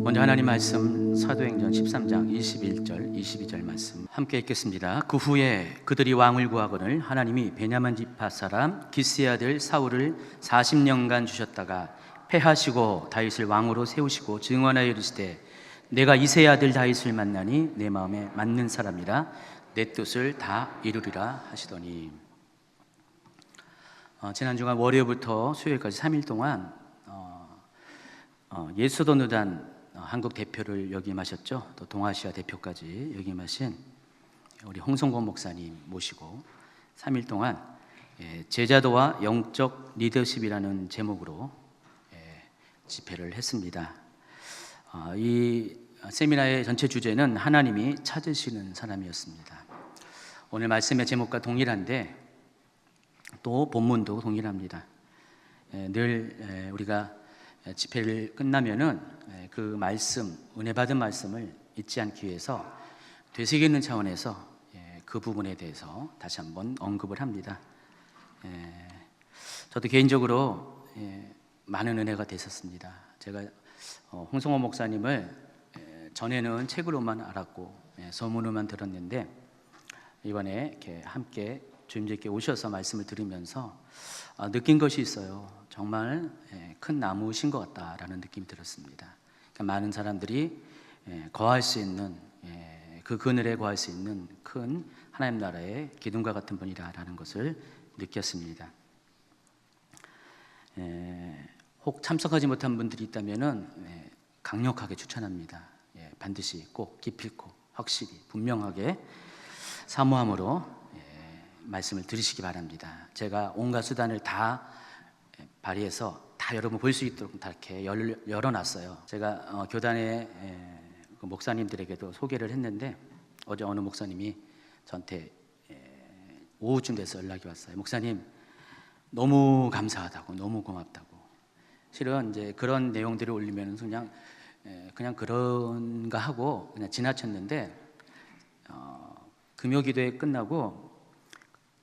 먼저 하나님 말씀 사도행전 13장 21절 22절 말씀 함께 읽겠습니다. 그 후에 그들이 왕을 구하거늘 하나님이 베냐민 지파 사람 기스의 아들 사울을 40년간 주셨다가 패하시고 다윗을 왕으로 세우시고 증언하여 이르시되 내가 이새의 아들 다윗을 만나니 내 마음에 맞는 사람이라 내 뜻을 다 이루리라 하시더니. 지난 주간 월요일부터 수요일까지 3일 동안 예수도노단 한국 대표를 역임하셨죠. 또 동아시아 대표까지 역임하신 우리 홍성곤 목사님 모시고 3일 동안 제자도와 영적 리더십이라는 제목으로 집회를 했습니다. 이 세미나의 전체 주제는 하나님이 찾으시는 사람이었습니다. 오늘 말씀의 제목과 동일한데 또 본문도 동일합니다. 늘 우리가 집회를 끝나면은 그 말씀, 은혜 받은 말씀을 잊지 않기 위해서 되새기는 차원에서 그 부분에 대해서 다시 한번 언급을 합니다. 저도 개인적으로 많은 은혜가 됐었습니다. 제가 홍성호 목사님을 전에는 책으로만 알았고 소문으로만 들었는데 이번에 이렇게 함께 주임님께 오셔서 말씀을 들으면서 느낀 것이 있어요. 정말 큰 나무신 것 같다라는 느낌이 들었습니다. 그러니까 많은 사람들이 거할 수 있는 그 그늘에 거할 수 있는 큰 하나님 나라의 기둥과 같은 분이라는 것을 느꼈습니다. 혹 참석하지 못한 분들이 있다면은 강력하게 추천합니다. 반드시 꼭 기필코 확실히 분명하게 사모함으로 말씀을 들으시기 바랍니다. 제가 온갖 수단을 다 발휘해서 다 여러분 볼 수 있도록 다 이렇게 열어놨어요. 제가 교단의 그 목사님들에게도 소개를 했는데 어제 어느 목사님이 저한테 오후쯤 돼서 연락이 왔어요. 목사님 너무 감사하다고, 너무 고맙다고. 실은 이제 그런 내용들을 올리면 그냥 그런가 하고 그냥 지나쳤는데 금요기도회 끝나고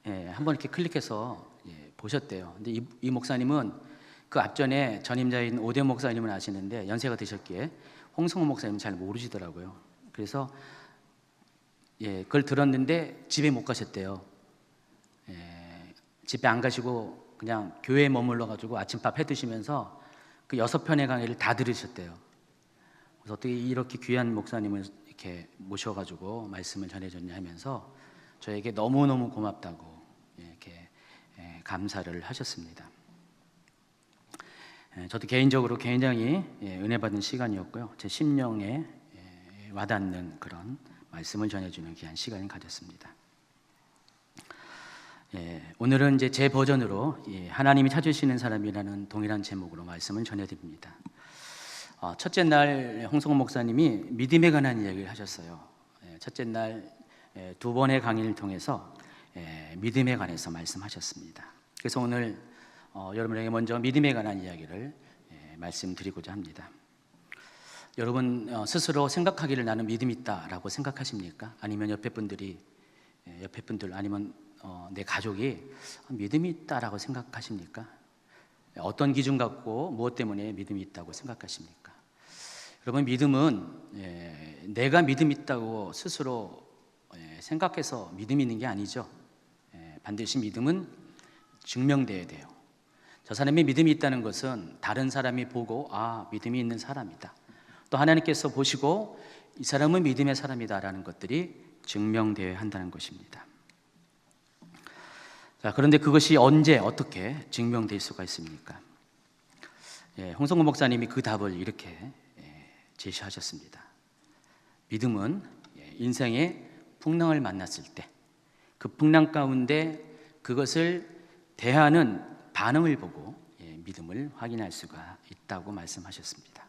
한번 이렇게 클릭해서 보셨대요. 근데 이 목사님은 그 앞전에 전임자인 오대 목사님은 아시는데 연세가 드셨기에 홍성호 목사님은 잘 모르시더라고요. 그래서 그걸 들었는데 집에 못 가셨대요. 집에 안 가시고 그냥 교회에 머물러 가지고 아침밥 해 드시면서 그 6편의 강의를 다 들으셨대요. 그래서 어떻게 이렇게 귀한 목사님을 이렇게 모셔가지고 말씀을 전해줬냐 하면서 저에게 너무너무 고맙다고 이렇게 감사를 하셨습니다. 저도 개인적으로 굉장히 은혜 받은 시간이었고요. 제 심령에 와닿는 그런 말씀을 전해주는 귀한 시간을 가졌습니다. 오늘은 이제 제 버전으로 하나님이 찾으시는 사람이라는 동일한 제목으로 말씀을 전해드립니다. 첫째 날 홍성호 목사님이 믿음에 관한 이야기를 하셨어요. 첫째 날 2번의 강의를 통해서 믿음에 관해서 말씀하셨습니다. 그래서 오늘 여러분에게 먼저 믿음에 관한 이야기를 말씀드리고자 합니다. 여러분 스스로 생각하기를 나는 믿음이 있다라고 생각하십니까? 아니면 옆에 분들 아니면 내 가족이 믿음이 있다라고 생각하십니까? 어떤 기준 갖고 무엇 때문에 믿음이 있다고 생각하십니까? 여러분 믿음은 내가 믿음이 있다고 스스로 생각해서 믿음이 있는 게 아니죠. 반드시 믿음은 증명돼야 돼요. 저 사람이 믿음이 있다는 것은 다른 사람이 보고 믿음이 있는 사람이다. 또 하나님께서 보시고 이 사람은 믿음의 사람이다라는 것들이 증명되어야 한다는 것입니다. 자, 그런데 그것이 언제 어떻게 증명될 수가 있습니까? 홍성호 목사님이 그 답을 이렇게 제시하셨습니다. 믿음은 인생의 풍랑을 만났을 때 그 풍랑 가운데 그것을 대하는 반응을 보고 믿음을 확인할 수가 있다고 말씀하셨습니다.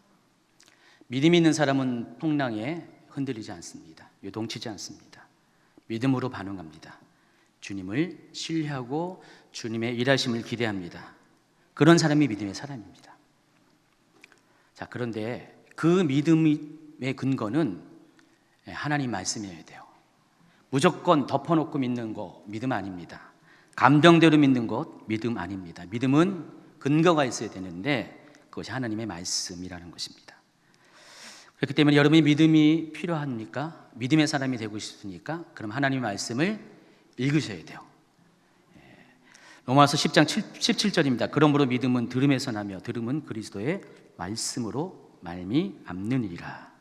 믿음이 있는 사람은 풍랑에 흔들리지 않습니다. 요동치지 않습니다. 믿음으로 반응합니다. 주님을 신뢰하고 주님의 일하심을 기대합니다. 그런 사람이 믿음의 사람입니다. 자, 그런데 그 믿음의 근거는 하나님 말씀이어야 돼요. 무조건 덮어놓고 믿는 거 믿음 아닙니다. 감정대로 믿는 것 믿음 아닙니다. 믿음은 근거가 있어야 되는데 그것이 하나님의 말씀이라는 것입니다. 그렇기 때문에 여러분이 믿음이 필요합니까? 믿음의 사람이 되고 싶으니까 그럼 하나님의 말씀을 읽으셔야 돼요. 로마서 10장 17절입니다. 그러므로 믿음은 들음에서 나며 들음은 그리스도의 말씀으로 말미암느니라.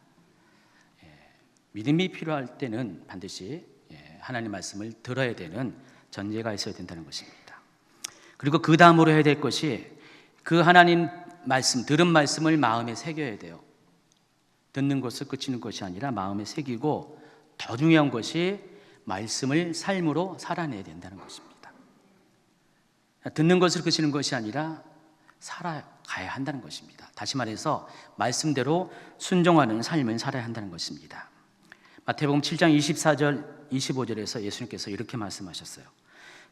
믿음이 필요할 때는 반드시 하나님 말씀을 들어야 되는 전제가 있어야 된다는 것입니다. 그리고 그 다음으로 해야 될 것이 그 하나님 말씀, 들은 말씀을 마음에 새겨야 돼요. 듣는 것을 그치는 것이 아니라 마음에 새기고 더 중요한 것이 말씀을 삶으로 살아내야 된다는 것입니다. 듣는 것을 그치는 것이 아니라 살아가야 한다는 것입니다. 다시 말해서 말씀대로 순종하는 삶을 살아야 한다는 것입니다. 마태복음 7장 24절 25절에서 예수님께서 이렇게 말씀하셨어요.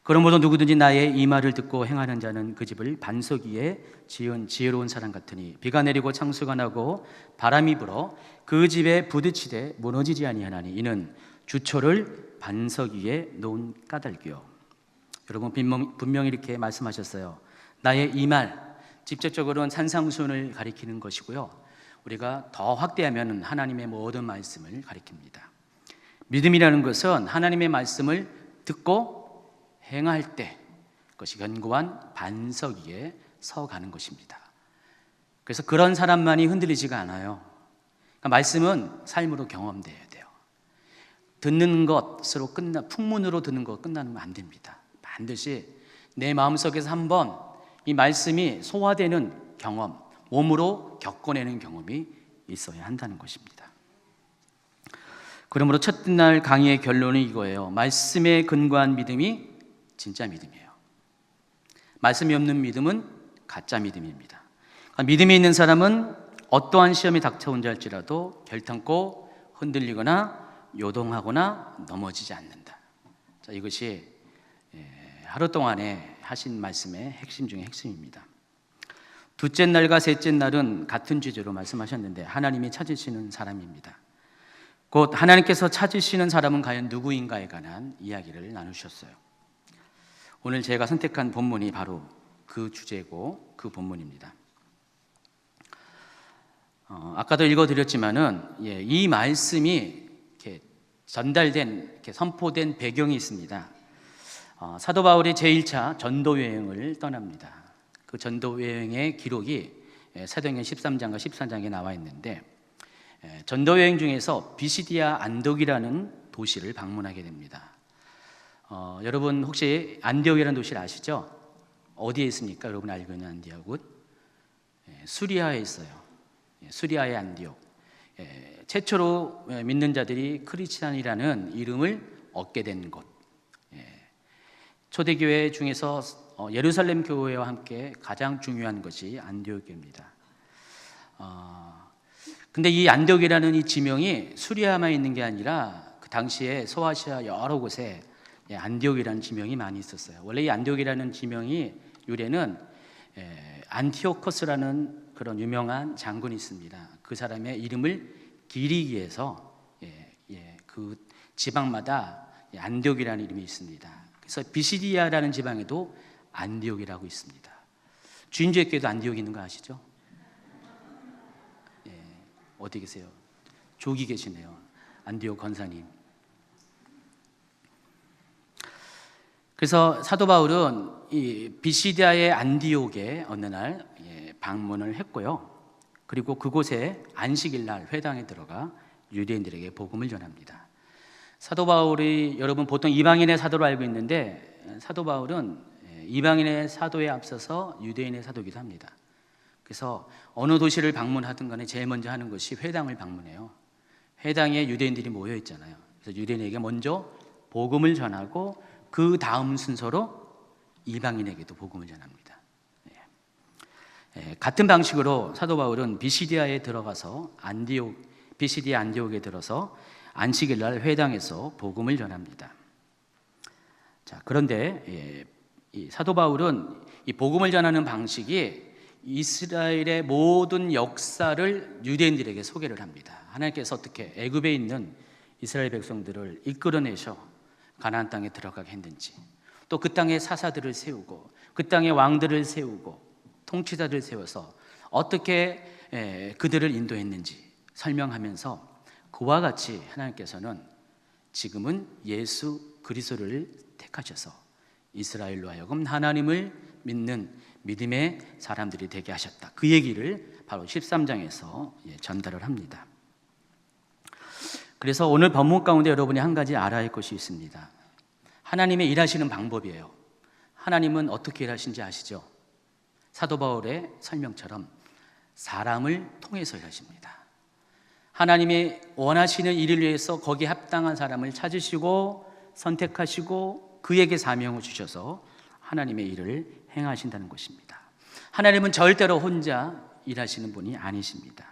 그러므로 누구든지 나의 이 말을 듣고 행하는 자는 그 집을 반석 위에 지은 지혜로운 사람 같으니 비가 내리고 창수가 나고 바람이 불어 그 집에 부딪히되 무너지지 아니하나니 이는 주초를 반석 위에 놓은 까닭이요. 여러분 분명히 이렇게 말씀하셨어요. 나의 이 말, 직접적으로는 산상수훈을 가리키는 것이고요. 우리가 더 확대하면 하나님의 모든 말씀을 가리킵니다. 믿음이라는 것은 하나님의 말씀을 듣고 행할 때 그것이 견고한 반석 위에 서가는 것입니다. 그래서 그런 사람만이 흔들리지가 않아요. 그러니까 말씀은 삶으로 경험돼야 돼요. 듣는 것으로 풍문으로 듣는 것 끝나면 안 됩니다. 반드시 내 마음속에서 한번 이 말씀이 소화되는 경험, 몸으로 겪어내는 경험이 있어야 한다는 것입니다. 그러므로 첫날 강의의 결론은 이거예요. 말씀에 근거한 믿음이 진짜 믿음이에요. 말씀이 없는 믿음은 가짜 믿음입니다. 믿음이 있는 사람은 어떠한 시험이 닥쳐온지 할지라도 결탄코 흔들리거나 요동하거나 넘어지지 않는다. 자, 이것이 하루 동안에 하신 말씀의 핵심 중에 핵심입니다. 둘째 날과 셋째 날은 같은 주제로 말씀하셨는데 하나님이 찾으시는 사람입니다. 곧 하나님께서 찾으시는 사람은 과연 누구인가에 관한 이야기를 나누셨어요. 오늘 제가 선택한 본문이 바로 그 주제고 그 본문입니다. 아까도 읽어드렸지만은 이 말씀이 이렇게 전달된, 이렇게 선포된 배경이 있습니다. 사도 바울이 제1차 전도 여행을 떠납니다. 그 전도 여행의 기록이 사도행전 13장과 14장에 나와 있는데 전도 여행 중에서 비시디아 안독이라는 도시를 방문하게 됩니다. 여러분 혹시 안디옥이라는 도시를 아시죠? 어디에 있습니까? 여러분 알고 있는 안디옥은 수리아에 있어요. 수리아의 안디옥. 최초로 믿는 자들이 크리스찬이라는 이름을 얻게 된 곳. 초대교회 중에서 예루살렘 교회와 함께 가장 중요한 것이 안디옥입니다. 근데 이 안디옥이라는 이 지명이 수리아만 있는 게 아니라 그 당시에 소아시아 여러 곳에 안디옥이라는 지명이 많이 있었어요. 원래 이 안디옥이라는 지명이 유래는 안티오코스라는 그런 유명한 장군이 있습니다. 그 사람의 이름을 기리기 위해서 그 지방마다 안디옥이라는 이름이 있습니다. 그래서 비시디아라는 지방에도 안디옥이라고 있습니다. 주인주의교회도 안디옥이 있는 거 아시죠? 어디 계세요? 조기 계시네요. 안디옥 권사님. 그래서 사도 바울은 이 비시디아의 안디옥에 어느 날 방문을 했고요. 그리고 그곳에 안식일 날 회당에 들어가 유대인들에게 복음을 전합니다. 사도 바울이 여러분 보통 이방인의 사도로 알고 있는데 사도 바울은 이방인의 사도에 앞서서 유대인의 사도이기도 합니다. 그래서 어느 도시를 방문하든 간에 제일 먼저 하는 것이 회당을 방문해요. 회당에 유대인들이 모여 있잖아요. 그래서 유대인에게 먼저 복음을 전하고 그 다음 순서로 이방인에게도 복음을 전합니다. 같은 방식으로 사도 바울은 비시디아에 들어가서 비시디아 안디옥에 들어서 안식일 날 회당에서 복음을 전합니다. 자, 그런데 이 사도 바울은 이 복음을 전하는 방식이 이스라엘의 모든 역사를 유대인들에게 소개를 합니다. 하나님께서 어떻게 애굽에 있는 이스라엘 백성들을 이끌어내셔 가나안 땅에 들어가게 했는지, 또 그 땅에 사사들을 세우고 그 땅에 왕들을 세우고 통치자들을 세워서 어떻게 그들을 인도했는지, 설명하면서 그와 같이 하나님께서는 지금은 예수 그리스도를 택하셔서 이스라엘로 하여금 하나님을 믿는 믿음의 사람들이 되게 하셨다. 그 얘기를 바로 13장에서 전달을 합니다. 그래서 오늘 본문 가운데 여러분이 한 가지 알아야 할 것이 있습니다. 하나님의 일하시는 방법이에요. 하나님은 어떻게 일하시는지 아시죠? 사도 바울의 설명처럼 사람을 통해서 일하십니다. 하나님이 원하시는 일을 위해서 거기에 합당한 사람을 찾으시고 선택하시고 그에게 사명을 주셔서 하나님의 일을 행하신다는 것입니다. 하나님은 절대로 혼자 일하시는 분이 아니십니다.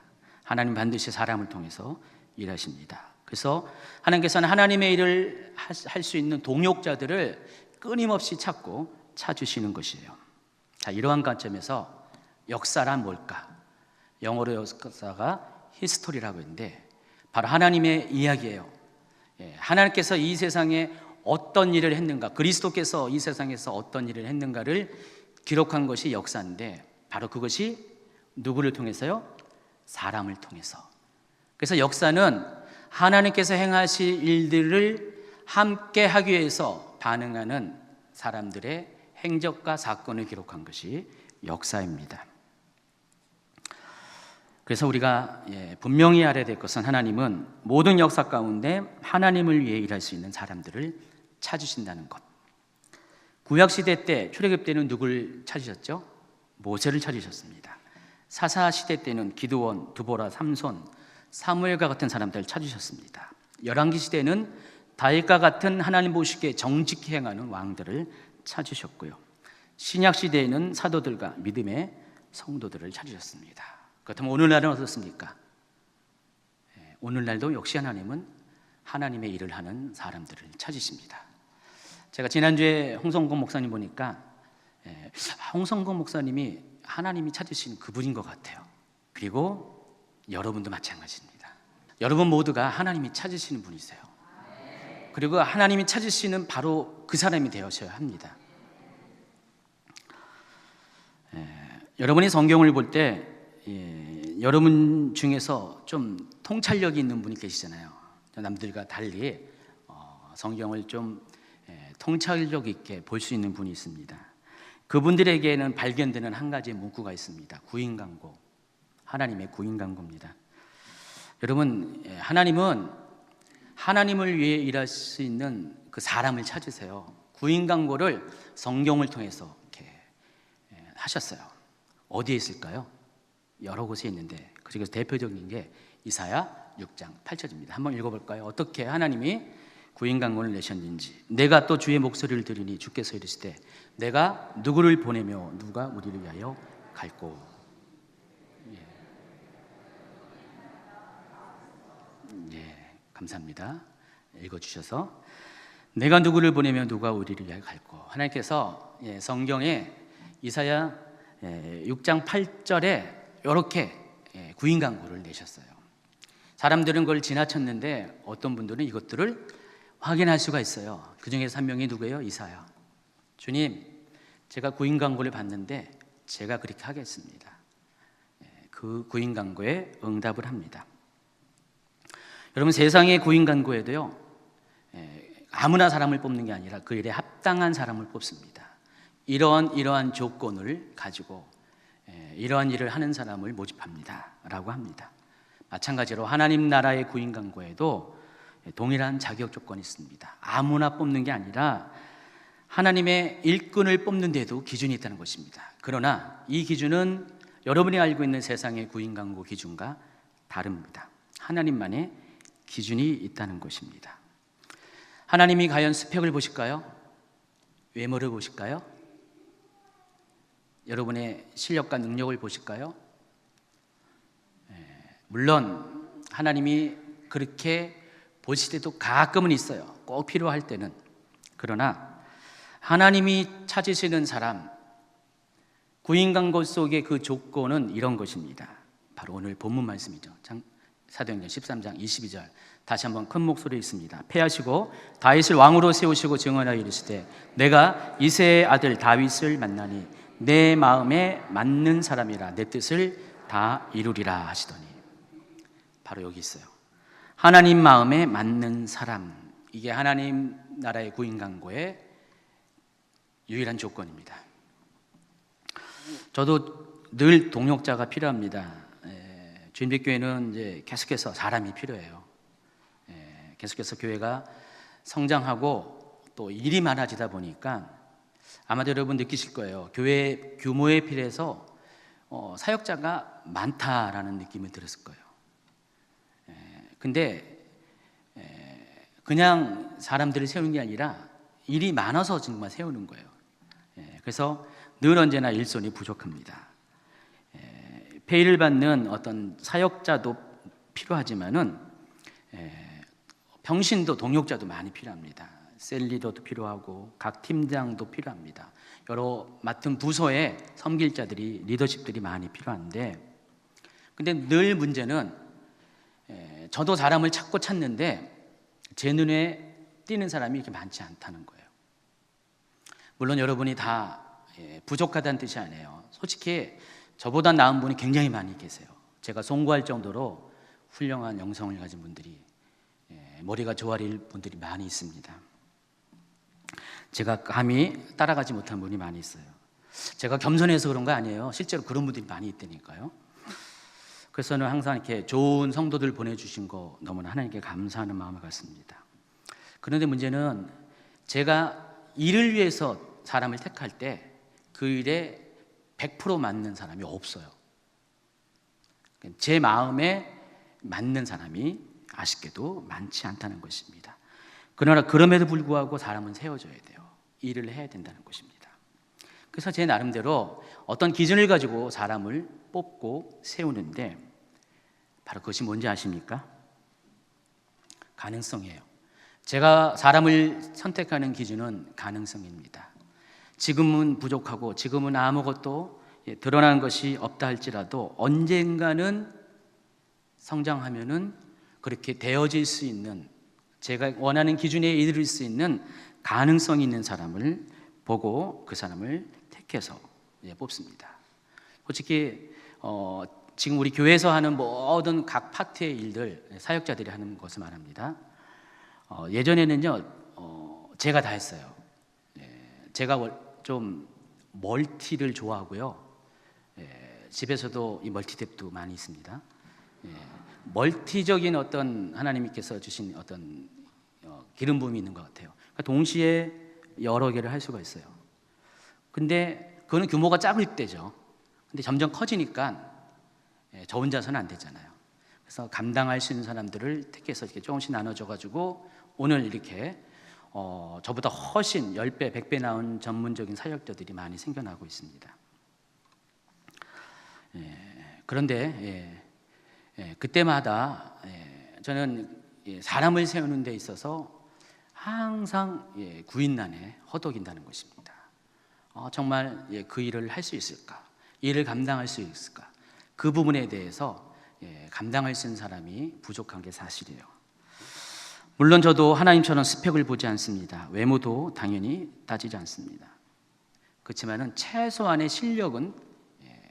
하나님 반드시 사람을 통해서 일하십니다. 그래서 하나님께서는 하나님의 일을 할 수 있는 동역자들을 끊임없이 찾고 찾으시는 것이에요. 자, 이러한 관점에서 역사란 뭘까? 영어로 역사가 히스토리라고 했는데 바로 하나님의 이야기예요. 하나님께서 이 세상에 어떤 일을 했는가, 그리스도께서 이 세상에서 어떤 일을 했는가를 기록한 것이 역사인데 바로 그것이 누구를 통해서요? 사람을 통해서. 그래서 역사는 하나님께서 행하실 일들을 함께 하기 위해서 반응하는 사람들의 행적과 사건을 기록한 것이 역사입니다. 그래서 우리가 분명히 알아야 될 것은 하나님은 모든 역사 가운데 하나님을 위해 일할 수 있는 사람들을 찾으신다는 것. 구약시대 때 출애굽 때는 누굴 찾으셨죠? 모세를 찾으셨습니다. 사사시대 때는 기드온, 드보라, 삼손, 사무엘과 같은 사람들을 찾으셨습니다. 열왕기 시대는 다윗과 같은 하나님 보시기에 정직히 행하는 왕들을 찾으셨고요. 신약 시대에는 사도들과 믿음의 성도들을 찾으셨습니다. 그렇다면 오늘날은 어떻습니까? 오늘날도 역시 하나님은 하나님의 일을 하는 사람들을 찾으십니다. 제가 지난주에 홍성곤 목사님 보니까 홍성곤 목사님이 하나님이 찾으신 그분인 것 같아요. 그리고 여러분도 마찬가지입니다. 여러분 모두가 하나님이 찾으시는 분이세요. 그리고 하나님이 찾으시는 바로 그 사람이 되어셔야 합니다. 여러분이 성경을 볼 때 여러분 중에서 좀 통찰력이 있는 분이 계시잖아요. 남들과 달리 성경을 좀 통찰력 있게 볼 수 있는 분이 있습니다. 그분들에게는 발견되는 한 가지 문구가 있습니다. 구인강고. 하나님의 구인강고입니다. 여러분, 하나님은 하나님을 위해 일할 수 있는 그 사람을 찾으세요. 구인강고를 성경을 통해서 이렇게 하셨어요. 어디에 있을까요? 여러 곳에 있는데 그중에서 대표적인 게 이사야 6장 8절입니다. 한번 읽어볼까요? 어떻게 하나님이 구인강고를 내셨는지. 내가 또 주의 목소리를 들으니 주께서 이르시되 내가 누구를 보내며 누가 우리를 위하여 갈꼬. 감사합니다. 읽어주셔서 내가 누구를 보내며 누가 우리를 위하여 갈꼬. 하나님께서 성경에 이사야 6장 8절에 이렇게 구인강고를 내셨어요. 사람들은 그걸 지나쳤는데 어떤 분들은 이것들을 확인할 수가 있어요. 그 중에서 한 명이 누구예요? 이사야. 주님, 제가 구인강고를 받는데 제가 그렇게 하겠습니다. 그 구인강고에 응답을 합니다. 여러분, 세상의 구인강고에도요 아무나 사람을 뽑는 게 아니라 그 일에 합당한 사람을 뽑습니다. 이러한 조건을 가지고 이러한 일을 하는 사람을 모집합니다 라고 합니다. 마찬가지로 하나님 나라의 구인강고에도 동일한 자격 조건이 있습니다. 아무나 뽑는 게 아니라 하나님의 일꾼을 뽑는 데도 기준이 있다는 것입니다. 그러나 이 기준은 여러분이 알고 있는 세상의 구인강고 기준과 다릅니다. 하나님만의 기준이 있다는 것입니다. 하나님이 과연 스펙을 보실까요? 외모를 보실까요? 여러분의 실력과 능력을 보실까요? 물론 하나님이 그렇게 보실 때도 가끔은 있어요. 꼭 필요할 때는. 그러나 하나님이 찾으시는 사람, 구인강고 속의 그 조건은 이런 것입니다. 바로 오늘 본문 말씀이죠. 사도행전 13장 22절 다시 한번 큰 목소리 있습니다. 패하시고 다윗을 왕으로 세우시고 증언하여 이르시되 내가 이새의 아들 다윗을 만나니 내 마음에 맞는 사람이라 내 뜻을 다 이루리라 하시더니. 바로 여기 있어요. 하나님 마음에 맞는 사람, 이게 하나님 나라의 구인 강구의 유일한 조건입니다. 저도 늘 동역자가 필요합니다. 주인백교회는 이제 계속해서 사람이 필요해요. 계속해서 교회가 성장하고 또 일이 많아지다 보니까 아마도 여러분 느끼실 거예요. 교회 규모에 비해서 사역자가 많다라는 느낌이 들었을 거예요. 근데 그냥 사람들을 세우는 게 아니라 일이 많아서 정말 세우는 거예요. 그래서 늘 언제나 일손이 부족합니다. 페이를 받는 어떤 사역자도 필요하지만은 병신도 동역자도 많이 필요합니다. 셀리더도 필요하고 각 팀장도 필요합니다. 여러 맡은 부서에 섬길 자들이, 리더십들이 많이 필요한데, 근데 늘 문제는 저도 사람을 찾고 찾는데 제 눈에 띄는 사람이 이렇게 많지 않다는 거예요. 물론 여러분이 다 부족하다는 뜻이 아니에요. 솔직히 저보다 나은 분이 굉장히 많이 계세요. 제가 송구할 정도로 훌륭한 영성을 가진 분들이, 머리가 조아릴 분들이 많이 있습니다. 제가 감히 따라가지 못한 분이 많이 있어요. 제가 겸손해서 그런 거 아니에요. 실제로 그런 분들이 많이 있다니까요. 그래서 저는 항상 이렇게 좋은 성도들 보내주신 거 너무나 하나님께 감사하는 마음을 갖습니다. 그런데 문제는 제가 일을 위해서 사람을 택할 때 그 일에 100% 맞는 사람이 없어요. 제 마음에 맞는 사람이 아쉽게도 많지 않다는 것입니다. 그러나 그럼에도 불구하고 사람은 세워져야 돼요. 일을 해야 된다는 것입니다. 그래서 제 나름대로 어떤 기준을 가지고 사람을 뽑고 세우는데 바로 그것이 뭔지 아십니까? 가능성이에요. 제가 사람을 선택하는 기준은 가능성입니다. 지금은 부족하고 지금은 아무것도 드러나는 것이 없다 할지라도 언젠가는 성장하면은 그렇게 되어질 수 있는, 제가 원하는 기준에 이를 수 있는 가능성이 있는 사람을 보고 그 사람을 택해서 뽑습니다. 솔직히 지금 우리 교회에서 하는 모든 각 파트의 일들, 사역자들이 하는 것을 말합니다. 예전에는요, 제가 다 했어요. 제가 좀 멀티를 좋아하고요. 집에서도 이 멀티탭도 많이 있습니다. 멀티적인 어떤 하나님께서 주신 어떤 기름 부음이 있는 것 같아요. 그러니까 동시에 여러 개를 할 수가 있어요. 근데 그거는 규모가 작을 때죠. 근데 점점 커지니까 저 혼자서는 안 되잖아요. 그래서 감당할 수 있는 사람들을 택해서 이렇게 조금씩 나눠줘가지고 오늘 이렇게 저보다 훨씬 10배, 100배 나은 전문적인 사역자들이 많이 생겨나고 있습니다. 그런데 그때마다 저는 사람을 세우는 데 있어서 항상 구인난에 허덕인다는 것입니다. 정말 그 일을 할 수 있을까? 일을 감당할 수 있을까? 그 부분에 대해서 감당할 수 있는 사람이 부족한 게 사실이에요. 물론 저도 하나님처럼 스펙을 보지 않습니다. 외모도 당연히 따지지 않습니다. 그렇지만은 최소한의 실력은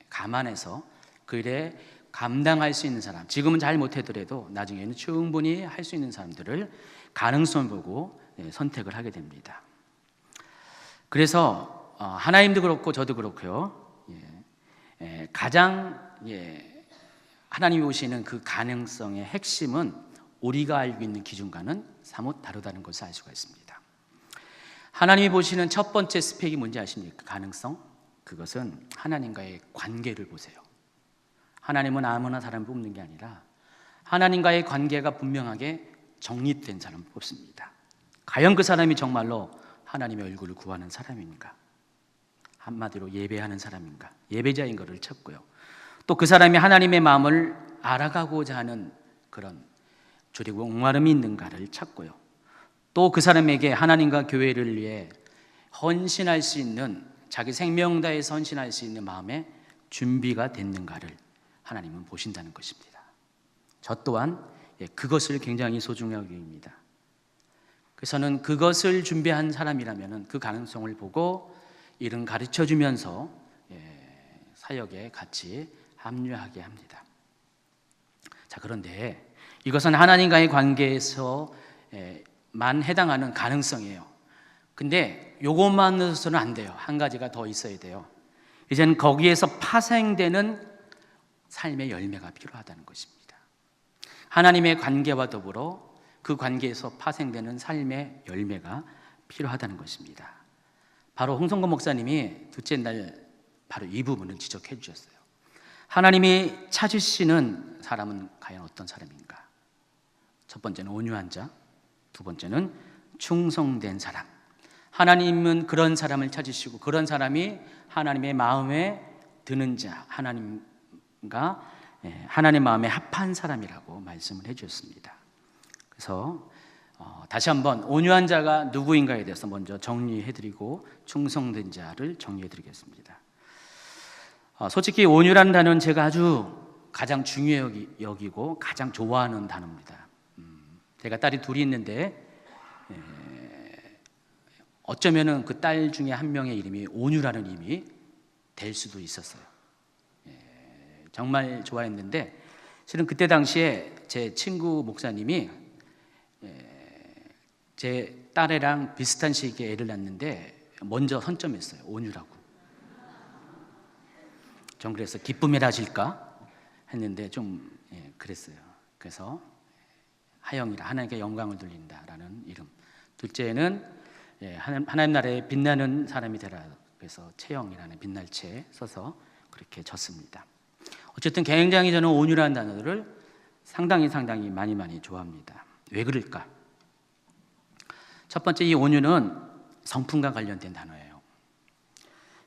감안해서 그 일에 감당할 수 있는 사람, 지금은 잘 못하더라도 나중에는 충분히 할 수 있는 사람들을 가능성을 보고 선택을 하게 됩니다. 그래서 하나님도 그렇고 저도 그렇고요. 가장 하나님이 오시는 그 가능성의 핵심은 우리가 알고 있는 기준과는 사뭇 다르다는 것을 알 수가 있습니다. 하나님이 보시는 첫 번째 스펙이 뭔지 아십니까? 가능성? 그것은 하나님과의 관계를 보세요. 하나님은 아무나 사람을 뽑는 게 아니라 하나님과의 관계가 분명하게 정립된 사람을 뽑습니다. 과연 그 사람이 정말로 하나님의 얼굴을 구하는 사람인가? 한마디로 예배하는 사람인가? 예배자인 것을 찾고요. 또 그 사람이 하나님의 마음을 알아가고자 하는 그런 주리고 목마름이 있는가를 찾고요. 또 그 사람에게 하나님과 교회를 위해 헌신할 수 있는, 자기 생명 다해서 헌신할 수 있는 마음의 준비가 됐는가를 하나님은 보신다는 것입니다. 저 또한 그것을 굉장히 소중하게 여깁니다. 그래서는 그것을 준비한 사람이라면 그 가능성을 보고 일은 가르쳐주면서 사역에 같이 합류하게 합니다. 자, 그런데 이것은 하나님과의 관계에서만 해당하는 가능성이에요. 근데 요것만으로서는 안 돼요. 한 가지가 더 있어야 돼요. 이제는 거기에서 파생되는 삶의 열매가 필요하다는 것입니다. 하나님의 관계와 더불어 그 관계에서 파생되는 삶의 열매가 필요하다는 것입니다. 바로 홍성곤 목사님이 둘째 날 바로 이 부분을 지적해 주셨어요. 하나님이 찾으시는 사람은 과연 어떤 사람인가? 첫 번째는 온유한 자, 두 번째는 충성된 사람. 하나님은 그런 사람을 찾으시고 그런 사람이 하나님의 마음에 드는 자, 하나님과 하나님의 마음에 합한 사람이라고 말씀을 해주셨습니다. 그래서 다시 한번 온유한 자가 누구인가에 대해서 먼저 정리해드리고 충성된 자를 정리해드리겠습니다. 솔직히 온유라는 단어는 제가 아주 가장 중요히 여기고 가장 좋아하는 단어입니다. 제가 딸이 둘이 있는데 어쩌면은 그 딸 중에 한 명의 이름이 온유라는 이름이 될 수도 있었어요. 정말 좋아했는데 실은 그때 당시에 제 친구 목사님이 제 딸애랑 비슷한 시기에 애를 낳는데 먼저 선점했어요. 온유라고. 전 그래서 기쁨이라 하실까 했는데 좀 그랬어요. 그래서 하영이라 하나님께 영광을 돌린다라는 이름. 둘째는 하나님 나라에 빛나는 사람이 되라. 그래서 채영이라는 빛날채 써서 그렇게 졌습니다. 어쨌든 굉장히 저는 온유라는 단어들을 상당히 많이 좋아합니다. 왜 그럴까? 첫 번째, 이 온유는 성품과 관련된 단어예요.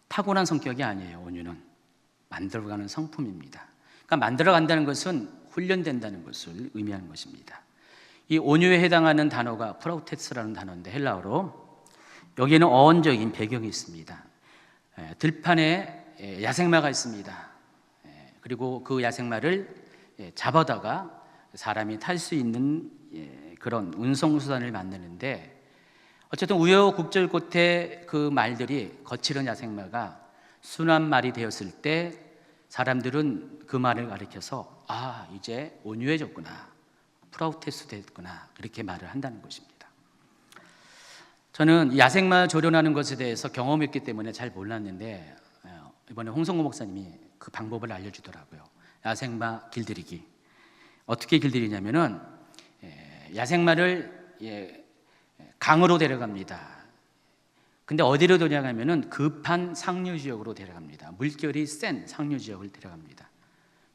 타고난 성격이 아니에요. 온유는 만들어가는 성품입니다. 그러니까 만들어간다는 것은 훈련된다는 것을 의미하는 것입니다. 이 온유에 해당하는 단어가 프라우테스라는 단어인데 헬라어로 여기에는 어원적인 배경이 있습니다. 들판에 야생마가 있습니다. 그리고 그 야생마를 잡아다가 사람이 탈 수 있는 그런 운송수단을 만드는데 어쨌든 우여곡절 끝에 그 말들이 거칠은 야생마가 순한 말이 되었을 때 사람들은 그 말을 가리켜서 이제 온유해졌구나, 프라우테스 됐구나 그렇게 말을 한다는 것입니다. 저는 야생마 조련하는 것에 대해서 경험했기 때문에 잘 몰랐는데 이번에 홍성곤 목사님이 그 방법을 알려주더라고요. 야생마 길들이기. 어떻게 길들이냐면은 야생마를 강으로 데려갑니다. 근데 어디로 데려가면은 급한 상류 지역으로 데려갑니다. 물결이 센 상류 지역을 데려갑니다.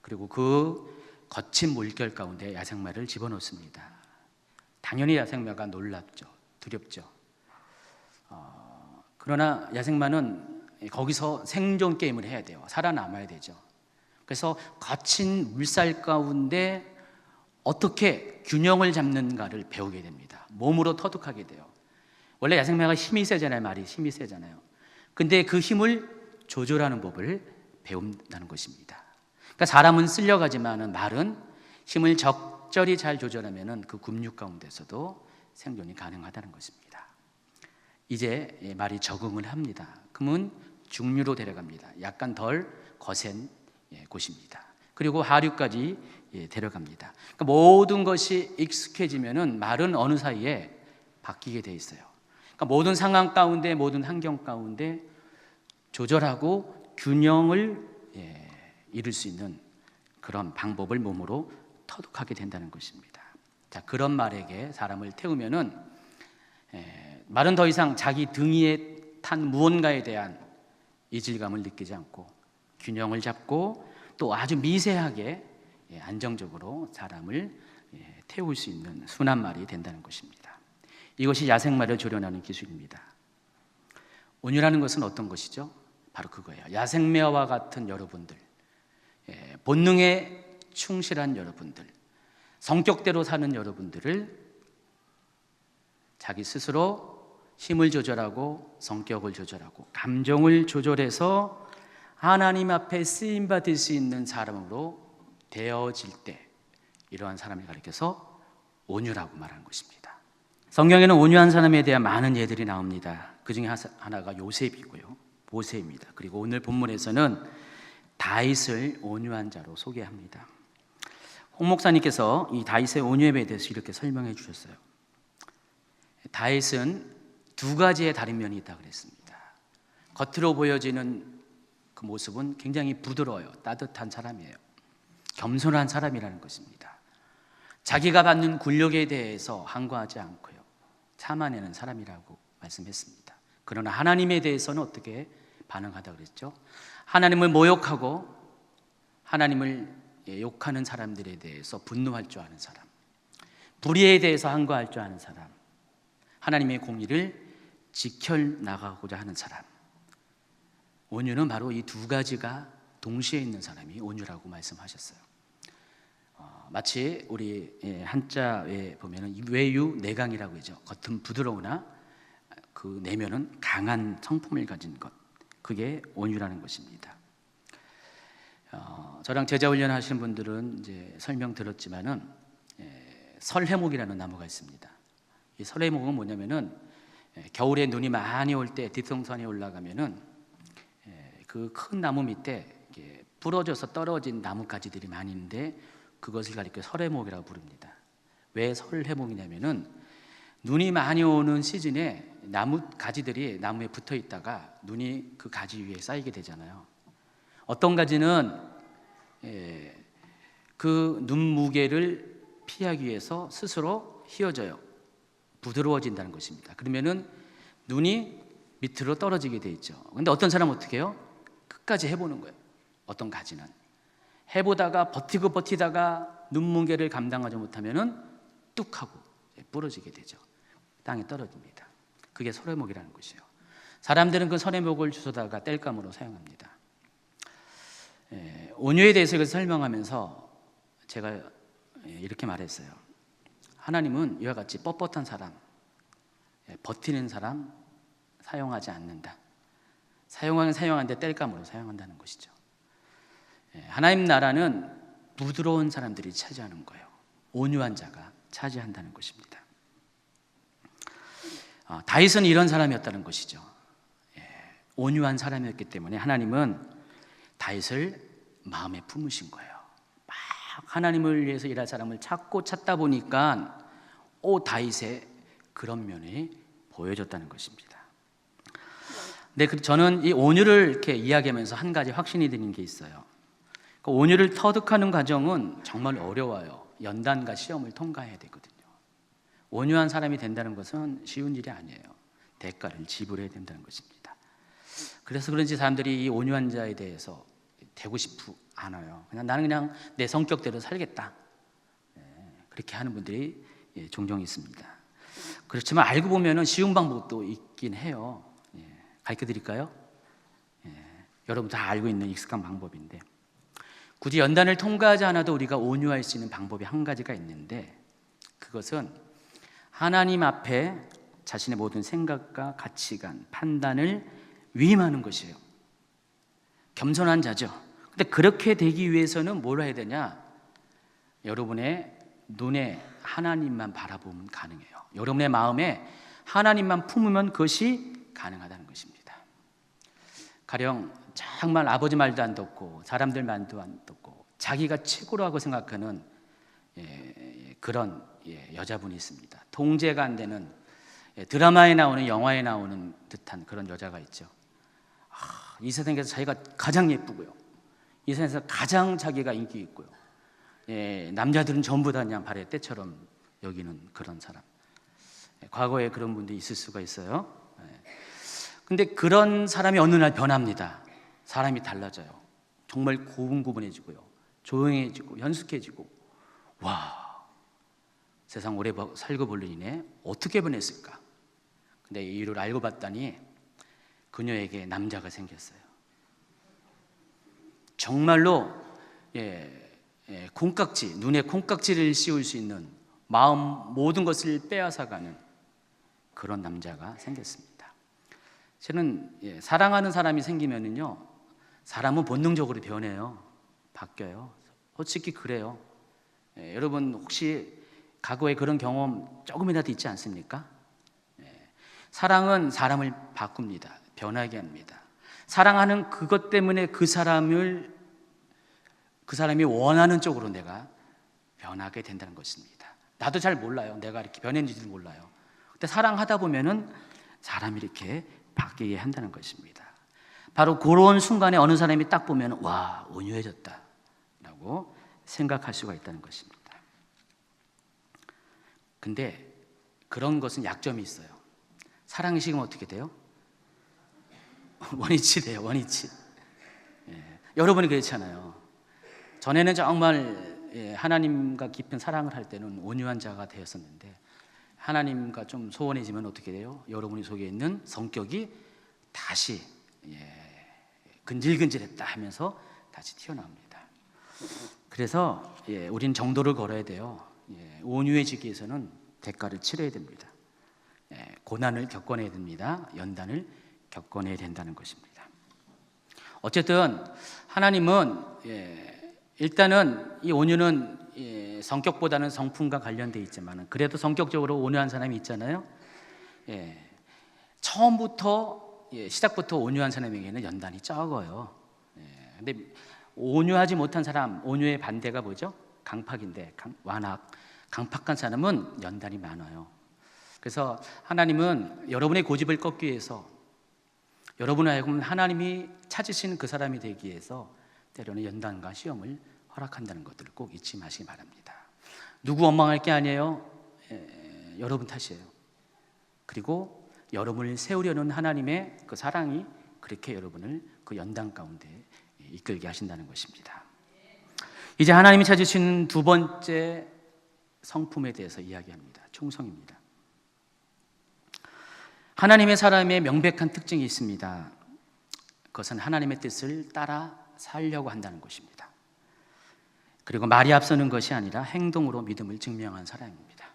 그리고 그 거친 물결 가운데 야생마를 집어넣습니다. 당연히 야생마가 놀랍죠. 두렵죠. 그러나 야생마는 거기서 생존 게임을 해야 돼요. 살아남아야 되죠. 그래서 거친 물살 가운데 어떻게 균형을 잡는가를 배우게 됩니다. 몸으로 터득하게 돼요. 원래 야생마가 힘이 세잖아요. 말이 힘이 세잖아요. 근데 그 힘을 조절하는 법을 배운다는 것입니다. 그러니까 사람은 쓸려가지만 말은 힘을 적절히 잘 조절하면 그 군육 가운데서도 생존이 가능하다는 것입니다. 이제 말이 적응을 합니다. 그러면 중류로 데려갑니다. 약간 덜 거센 곳입니다. 그리고 하류까지 데려갑니다. 그러니까 모든 것이 익숙해지면은 말은 어느 사이에 바뀌게 돼 있어요. 그러니까 모든 상황 가운데, 모든 환경 가운데 조절하고 균형을 이룰 수 있는 그런 방법을 몸으로 터득하게 된다는 것입니다. 자, 그런 말에게 사람을 태우면은 말은 더 이상 자기 등 위에 탄 무언가에 대한 이질감을 느끼지 않고 균형을 잡고 또 아주 미세하게 안정적으로 사람을 태울 수 있는 순한 말이 된다는 것입니다. 이것이 야생마를 조련하는 기술입니다. 온유라는 것은 어떤 것이죠? 바로 그거예요. 야생마와 같은 여러분들, 본능에 충실한 여러분들, 성격대로 사는 여러분들을 자기 스스로 힘을 조절하고 성격을 조절하고 감정을 조절해서 하나님 앞에 쓰임받을 수 있는 사람으로 되어질 때 이러한 사람을 가리켜서 온유라고 말하는 것입니다. 성경에는 온유한 사람에 대한 많은 예들이 나옵니다. 그 중에 하나가 요셉이고요, 모세입니다. 그리고 오늘 본문에서는 다윗을 온유한 자로 소개합니다. 홍 목사님께서 이 다윗의 온유함에 대해서 이렇게 설명해 주셨어요. 다윗은 두 가지의 다른 면이 있다 그랬습니다. 겉으로 보여지는 그 모습은 굉장히 부드러워요. 따뜻한 사람이에요. 겸손한 사람이라는 것입니다. 자기가 받는 굴욕에 대해서 항거하지 않고요, 참아내는 사람이라고 말씀했습니다. 그러나 하나님에 대해서는 어떻게 반응하다 그랬죠? 하나님을 모욕하고 하나님을 욕하는 사람들에 대해서 분노할 줄 아는 사람, 불의에 대해서 항거할 줄 아는 사람, 하나님의 공의를 지켜나가고자 하는 사람. 온유는 바로 이 두 가지가 동시에 있는 사람이 온유라고 말씀하셨어요. 마치 우리 한자에 보면은 외유 내강이라고 하죠. 겉은 부드러우나 그 내면은 강한 성품을 가진 것, 그게 온유라는 것입니다. 저랑 제자 훈련 하시는 분들은 이제 설명 들었지만은 설해목이라는 나무가 있습니다. 이 설해목은 뭐냐면은 겨울에 눈이 많이 올 때 뒷동산에 올라가면은 그 큰 나무 밑에 부러져서 떨어진 나뭇가지들이 많이 있는데 그것을 가리켜 설해목이라고 부릅니다. 왜 설해목이냐면은 눈이 많이 오는 시즌에 나무 가지들이 나무에 붙어 있다가 눈이 그 가지 위에 쌓이게 되잖아요. 어떤 가지는 그 눈 무게를 피하기 위해서 스스로 휘어져요. 부드러워진다는 것입니다. 그러면은 눈이 밑으로 떨어지게 돼 있죠. 근데 어떤 사람은 어떻게 해요? 끝까지 해보는 거예요. 어떤 가지는 해보다가 버티다가 눈 무게를 감당하지 못하면은 뚝 하고 부러지게 되죠. 땅에 떨어집니다. 그게 설해목이라는 것이에요. 사람들은 그 설해목을 주워다가 땔감으로 사용합니다. 온유에 대해서 설명하면서 제가 이렇게 말했어요. 하나님은 이와 같이 뻣뻣한 사람, 버티는 사람 사용하지 않는다. 사용하는데 땔감으로 사용한다는 것이죠. 하나님 나라는 부드러운 사람들이 차지하는 거예요. 온유한 자가 차지한다는 것입니다. 다윗은 이런 사람이었다는 것이죠. 온유한 사람이었기 때문에 하나님은 다윗을 마음에 품으신 거예요. 막 하나님을 위해서 일할 사람을 찾다 보니까 다윗의 그런 면이 보여졌다는 것입니다. 근데 저는 이 온유를 이렇게 이야기하면서 한 가지 확신이 드는 게 있어요. 그 온유를 터득하는 과정은 정말 어려워요. 연단과 시험을 통과해야 되거든요. 온유한 사람이 된다는 것은 쉬운 일이 아니에요. 대가를 지불해야 된다는 것입니다. 그래서 그런지 사람들이 이 온유한 자에 대해서 되고 싶지 않아요. 나는 그냥 내 성격대로 살겠다. 그렇게 하는 분들이 종종 있습니다. 그렇지만 알고 보면 쉬운 방법도 있긴 해요. 가르쳐 드릴까요? 여러분 다 알고 있는 익숙한 방법인데, 굳이 연단을 통과하지 않아도 우리가 온유할 수 있는 방법이 한 가지가 있는데, 그것은 하나님 앞에 자신의 모든 생각과 가치관, 판단을 위임하는 것이에요. 겸손한 자죠. 근데 그렇게 되기 위해서는 뭘 해야 되냐? 여러분의 눈에 하나님만 바라보면 가능해요. 여러분의 마음에 하나님만 품으면 그것이 가능하다는 것입니다. 가령 정말 아버지 말도 안 듣고 사람들 말도 안 듣고 자기가 최고라고 생각하는 그런 여자분이 있습니다. 통제가 안 되는, 드라마에 나오는, 영화에 나오는 듯한 그런 여자가 있죠. 이 세상에서 자기가 가장 예쁘고요, 이 세상에서 가장 자기가 인기 있고요, 남자들은 전부 다 그냥 발의 때처럼 여기는 그런 사람. 과거에 그런 분들이 있을 수가 있어요. 근데 그런 사람이 어느 날 변합니다. 사람이 달라져요. 정말 고분고분해지고요, 조용해지고 현숙해지고, 와, 세상 오래 살고 볼리네 어떻게 변했을까? 근데 이 일을 알고 봤더니 그녀에게 남자가 생겼어요. 정말로 콩깍지, 눈에 콩깍지를 씌울 수 있는, 마음 모든 것을 빼앗아가는 그런 남자가 생겼습니다. 저는 사랑하는 사람이 생기면은요, 사람은 본능적으로 변해요. 바뀌어요. 솔직히 그래요. 여러분 혹시 과거에 그런 경험 조금이라도 있지 않습니까? 사랑은 사람을 바꿉니다. 변하게 합니다. 사랑하는 그것 때문에 그 사람이 원하는 쪽으로 내가 변하게 된다는 것입니다. 나도 잘 몰라요. 내가 이렇게 변했는지도 몰라요. 근데 사랑하다 보면은 사람이 이렇게 바뀌게 한다는 것입니다. 바로 그런 순간에 어느 사람이 딱 보면 와, 온유해졌다 라고 생각할 수가 있다는 것입니다. 근데 그런 것은 약점이 있어요. 사랑이 식으면 어떻게 돼요? 원위치 돼요. 원위치. 여러분이 그렇잖아요. 전에는 정말 하나님과 깊은 사랑을 할 때는 온유한 자가 되었었는데 하나님과 좀 소원해지면 어떻게 돼요? 여러분이 속에 있는 성격이 다시 근질근질했다 하면서 다시 튀어나옵니다. 그래서 우리는 정도를 걸어야 돼요. 온유해지기 위해서는 대가를 치러야 됩니다. 고난을 겪어내야 됩니다. 연단을 겪어내야 된다는 것입니다. 어쨌든 하나님은 일단은 이 온유는 성격보다는 성품과 관련되어 있지만 그래도 성격적으로 온유한 사람이 있잖아요. 처음부터 시작부터 온유한 사람에게는 연단이 적어요. 근데 온유하지 못한 사람, 온유의 반대가 뭐죠? 강팍인데 완악, 강팍한 사람은 연단이 많아요. 그래서 하나님은 여러분의 고집을 꺾기 위해서 여러분을 하여금 하나님이 찾으시는 그 사람이 되기 위해서 때로는 연단과 시험을 허락한다는 것들을 꼭 잊지 마시기 바랍니다. 누구 원망할 게 아니에요. 여러분 탓이에요. 그리고 여러분을 세우려는 하나님의 그 사랑이 그렇게 여러분을 그 연단 가운데 이끌게 하신다는 것입니다. 이제 하나님이 찾으시는 두 번째 성품에 대해서 이야기합니다. 충성입니다. 하나님의 사람의 명백한 특징이 있습니다. 그것은 하나님의 뜻을 따라 살려고 한다는 것입니다. 그리고 말이 앞서는 것이 아니라 행동으로 믿음을 증명한 사람입니다.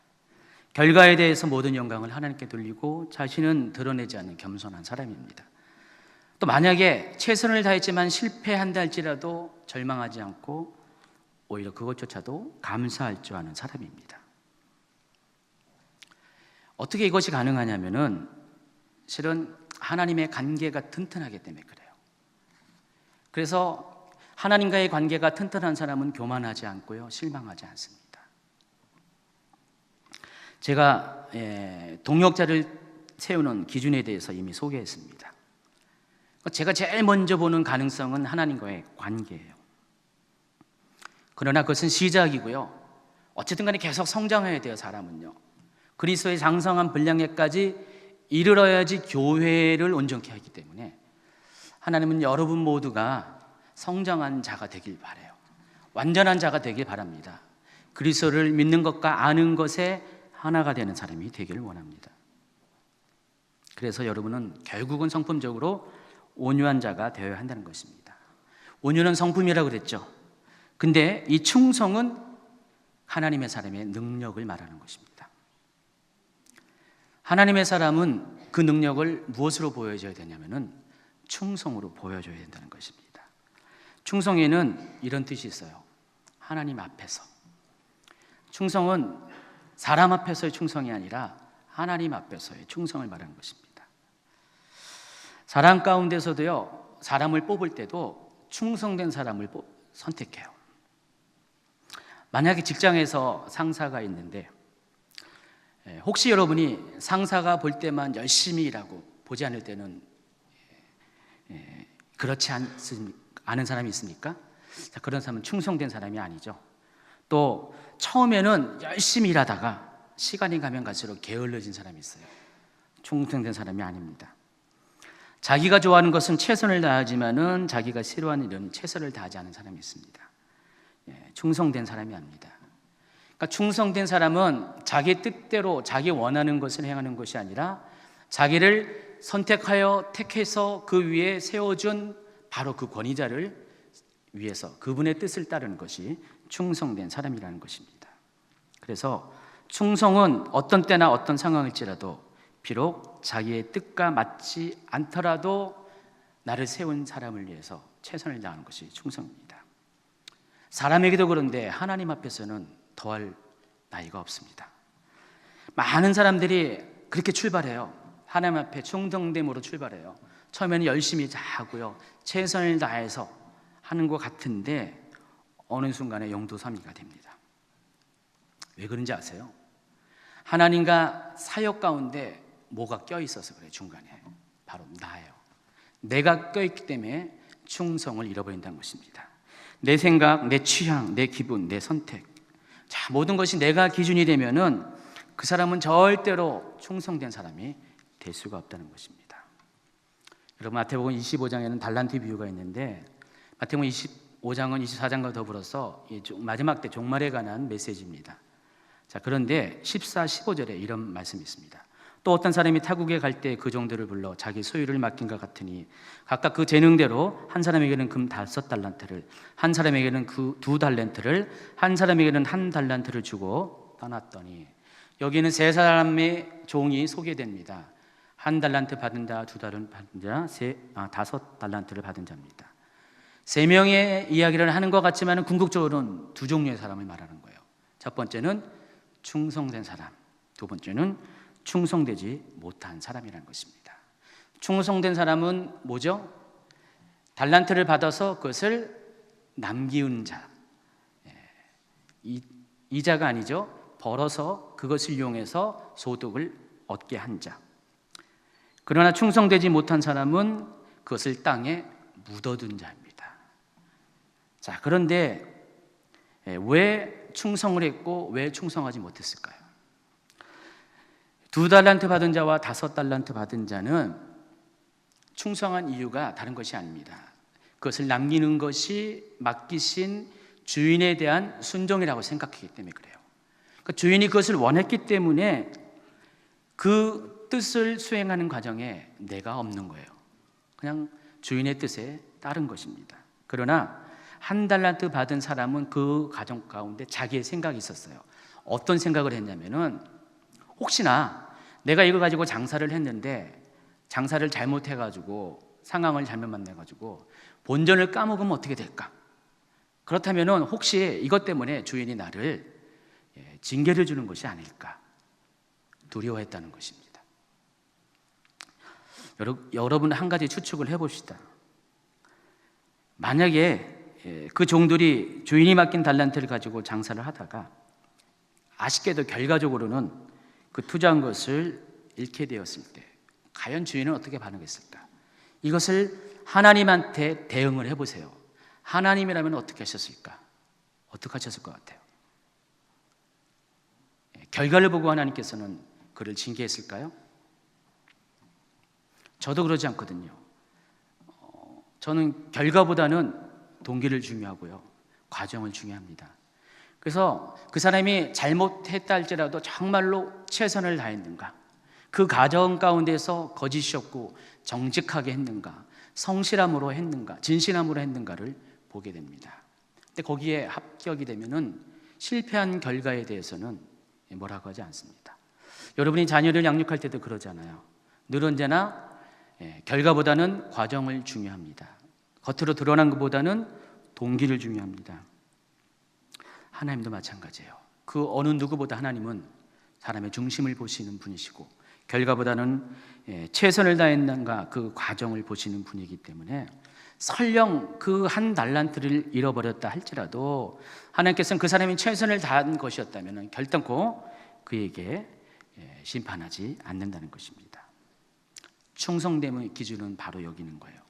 결과에 대해서 모든 영광을 하나님께 돌리고 자신은 드러내지 않는 겸손한 사람입니다. 또 만약에 최선을 다했지만 실패한다 할지라도 절망하지 않고 오히려 그것조차도 감사할 줄 아는 사람입니다. 어떻게 이것이 가능하냐면은 실은 하나님의 관계가 튼튼하기 때문에 그래요. 그래서 하나님과의 관계가 튼튼한 사람은 교만하지 않고요, 실망하지 않습니다. 제가 동역자를 세우는 기준에 대해서 이미 소개했습니다. 제가 제일 먼저 보는 가능성은 하나님과의 관계예요. 그러나 그것은 시작이고요. 어쨌든 간에 계속 성장해야 돼요, 사람은요. 그리스도의 장성한 분량에까지 이르러야지 교회를 온전케 하기 때문에 하나님은 여러분 모두가 성장한 자가 되길 바라요. 완전한 자가 되길 바랍니다. 그리스도를 믿는 것과 아는 것에 하나가 되는 사람이 되기를 원합니다. 그래서 여러분은 결국은 성품적으로 온유한 자가 되어야 한다는 것입니다. 온유는 성품이라고 그랬죠. 근데 이 충성은 하나님의 사람의 능력을 말하는 것입니다. 하나님의 사람은 그 능력을 무엇으로 보여줘야 되냐면은 충성으로 보여줘야 된다는 것입니다. 충성에는 이런 뜻이 있어요. 하나님 앞에서. 충성은 사람 앞에서의 충성이 아니라 하나님 앞에서의 충성을 말하는 것입니다. 사람 가운데서도요, 사람을 뽑을 때도 충성된 사람을 선택해요. 만약에 직장에서 상사가 있는데 혹시 여러분이 상사가 볼 때만 열심히 일하고 보지 않을 때는 그렇지 않은 사람이 있습니까? 자, 그런 사람은 충성된 사람이 아니죠. 또 처음에는 열심히 일하다가 시간이 가면 갈수록 게을러진 사람이 있어요. 충성된 사람이 아닙니다. 자기가 좋아하는 것은 최선을 다하지만은 자기가 싫어하는 일은 최선을 다하지 않은 사람이 있습니다. 충성된 사람이 아닙니다. 그러니까 충성된 사람은 자기 뜻대로 자기 원하는 것을 행하는 것이 아니라 자기를 선택하여 택해서 그 위에 세워준 바로 그 권위자를 위해서 그분의 뜻을 따르는 것이 충성된 사람이라는 것입니다. 그래서 충성은 어떤 때나 어떤 상황일지라도 비록 자기의 뜻과 맞지 않더라도 나를 세운 사람을 위해서 최선을 다하는 것이 충성입니다. 사람에게도 그런데 하나님 앞에서는 더할 나위가 없습니다. 많은 사람들이 그렇게 출발해요. 하나님 앞에 충성됨으로 출발해요. 처음에는 열심히 하고요, 최선을 다해서 하는 것 같은데 어느 순간에 용두사미가 됩니다. 왜 그런지 아세요? 하나님과 사역 가운데 뭐가 껴있어서 그래요. 중간에 바로 나예요. 내가 껴있기 때문에 충성을 잃어버린다는 것입니다. 내 생각, 내 취향, 내 기분, 내 선택, 자, 모든 것이 내가 기준이 되면은 그 사람은 절대로 충성된 사람이 될 수가 없다는 것입니다. 여러분, 마태복음 25장에는 달란트 비유가 있는데, 마태복음 25장은 24장과 더불어서 마지막 때 종말에 관한 메시지입니다. 자, 그런데 14, 15절에 이런 말씀이 있습니다. 또 어떤 사람이 타국에 갈 때 그 종들을 불러 자기 소유를 맡긴 것 같으니 각각 그 재능대로 한 사람에게는 금 5달란트를, 한 사람에게는 그 2달란트를, 한 사람에게는 1달란트를 주고 떠났더니, 여기는 세 사람의 종이 소개됩니다. 1달란트 받은 자, 2달란트 받은 자, 5달란트를 받은 자입니다. 세 명의 이야기를 하는 것 같지만 궁극적으로는 두 종류의 사람을 말하는 거예요. 첫 번째는 충성된 사람, 두 번째는 충성되지 못한 사람이라는 것입니다. 충성된 사람은 뭐죠? 달란트를 받아서 그것을 남기운 자, 이자가 아니죠. 벌어서 그것을 이용해서 소득을 얻게 한 자. 그러나 충성되지 못한 사람은 그것을 땅에 묻어둔 자입니다. 자, 그런데 왜 충성을 했고 왜 충성하지 못했을까요? 2달란트 받은 자와 5달란트 받은 자는 충성한 이유가 다른 것이 아닙니다. 그것을 남기는 것이 맡기신 주인에 대한 순종이라고 생각했기 때문에 그래요. 그러니까 주인이 그것을 원했기 때문에 그 뜻을 수행하는 과정에 내가 없는 거예요. 그냥 주인의 뜻에 따른 것입니다. 그러나 1달란트 받은 사람은 그 과정 가운데 자기의 생각이 있었어요. 어떤 생각을 했냐면은, 혹시나 내가 이거 가지고 장사를 했는데 장사를 잘못해가지고 상황을 잘못 만나가지고 본전을 까먹으면 어떻게 될까? 그렇다면은 혹시 이것 때문에 주인이 나를 징계를 주는 것이 아닐까 두려워했다는 것입니다. 여러분, 한 가지 추측을 해봅시다. 만약에 그 종들이 주인이 맡긴 달란트를 가지고 장사를 하다가 아쉽게도 결과적으로는 그 투자한 것을 잃게 되었을 때 과연 주인은 어떻게 반응했을까? 이것을 하나님한테 대응을 해보세요. 하나님이라면 어떻게 하셨을까? 어떻게 하셨을 것 같아요? 결과를 보고 하나님께서는 그를 징계했을까요? 저도 그러지 않거든요. 저는 결과보다는 동기를 중요하고요, 과정을 중요합니다. 그래서 그 사람이 잘못했다 할지라도 정말로 최선을 다했는가, 그 과정 가운데서 거짓이 없고 정직하게 했는가, 성실함으로 했는가, 진실함으로 했는가를 보게 됩니다. 근데 거기에 합격이 되면은 실패한 결과에 대해서는 뭐라고 하지 않습니다. 여러분이 자녀를 양육할 때도 그러잖아요. 늘 언제나 결과보다는 과정을 중요합니다. 겉으로 드러난 것보다는 동기를 중요합니다. 하나님도 마찬가지예요. 그 어느 누구보다 하나님은 사람의 중심을 보시는 분이시고 결과보다는 최선을 다했는가 그 과정을 보시는 분이기 때문에 설령 그 1달란트를 잃어버렸다 할지라도 하나님께서는 그 사람이 최선을 다한 것이었다면 결단코 그에게 심판하지 않는다는 것입니다. 충성됨의 기준은 바로 여기 있는 거예요.